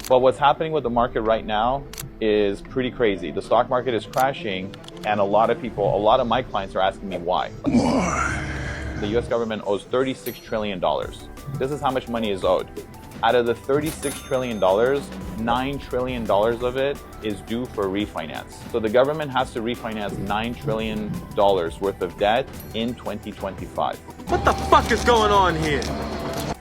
But what's happening with the market right now is pretty crazy. The stock market is crashing, and a lot of my clients are asking me why. The US government owes $36 trillion. This is how much money is owed. Out of the $36 trillion, $9 trillion of it is due for refinance. So the government has to refinance $9 trillion worth of debt in 2025. What the fuck is going on here?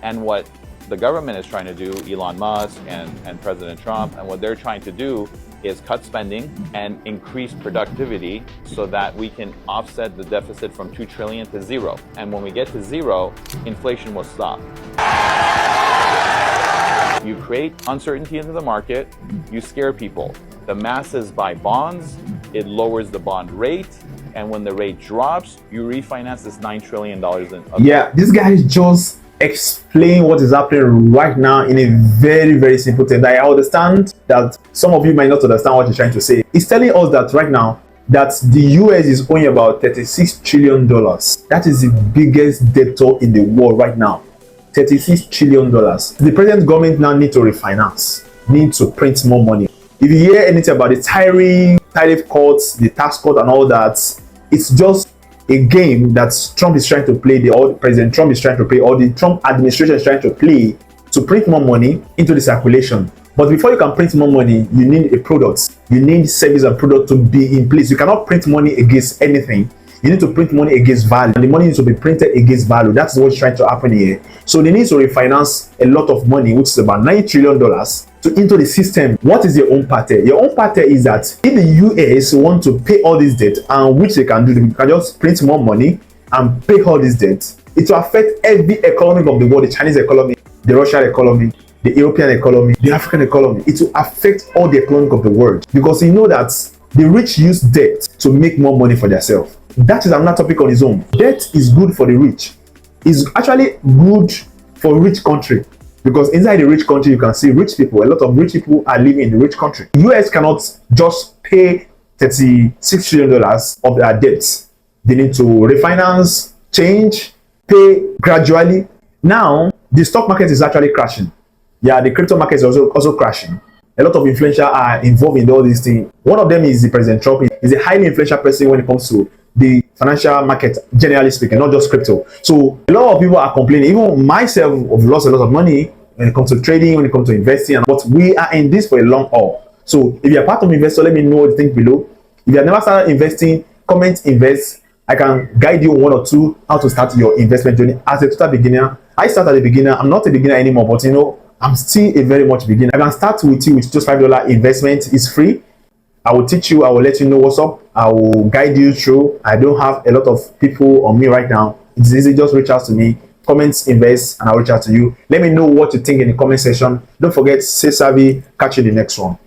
And what the government is trying to do, Elon Musk and President Trump, and what they're trying to do is cut spending and increase productivity so that we can offset the deficit from 2 trillion to zero. And when we get to zero, inflation will stop. You create uncertainty into the market, you scare people. The masses buy bonds, it lowers the bond rate, and when the rate drops, you refinance this $9 trillion in. Yeah, this guy just explain what is happening right now in a very, very simple term. I understand that some of you might not understand what he's trying to say. He's telling us that right now that the US is owing about $36 trillion. That is the biggest debtor in the world right now. $36 trillion. The present government now need to refinance, need to print more money. If you hear anything about the tariff cuts, the tax cut and all that, it's just a game that Trump is trying to play, President Trump is trying to play, or the Trump administration is trying to play to print more money into the circulation. But before you can print more money, you need a product. You need service and product to be in place. You cannot print money against anything. You need to print money against value, and the money needs to be printed against value. That's what's trying to happen here. So they need to refinance a lot of money, which is about $9 trillion, into the system. What is your own part? Your own part is that if the US want to pay all this debt, and which they can do, they can just print more money and pay all this debt. It will affect every economy of the world: the Chinese economy, the Russian economy, the European economy, the African economy. It will affect all the economy of the world, because you know that the rich use debt to make more money for themselves. That is another topic on its own. Debt is good for the rich. It's actually good for rich country, because inside the rich country you can see rich people. A lot of rich people are living in the rich country. The US cannot just pay $36 trillion of their debts. They need to refinance, change, pay gradually. Now the stock market is actually crashing. Yeah, the crypto market is also crashing. A lot of influential are involved in all these things. One of them is the President Trump. Is a highly influential person when it comes to the financial market, generally speaking, not just crypto. So a lot of people are complaining. Even myself, I've lost a lot of money when it comes to trading, when it comes to investing. But we are in this for a long haul. So if you're part of investor, let me know the thing below. If you have never started investing, comment invest. I can guide you on one or two how to start your investment journey as a total beginner. I start as a beginner. I'm not a beginner anymore, but you know, I'm still a very much beginner. I can start with you with just $5 investment. It's free. I will teach you. I will let you know what's up. I will guide you through. I don't have a lot of people on me right now. It's easy. Just reach out to me. Comments, invest, and I'll reach out to you. Let me know what you think in the comment section. Don't forget, stay savvy. Catch you in the next one.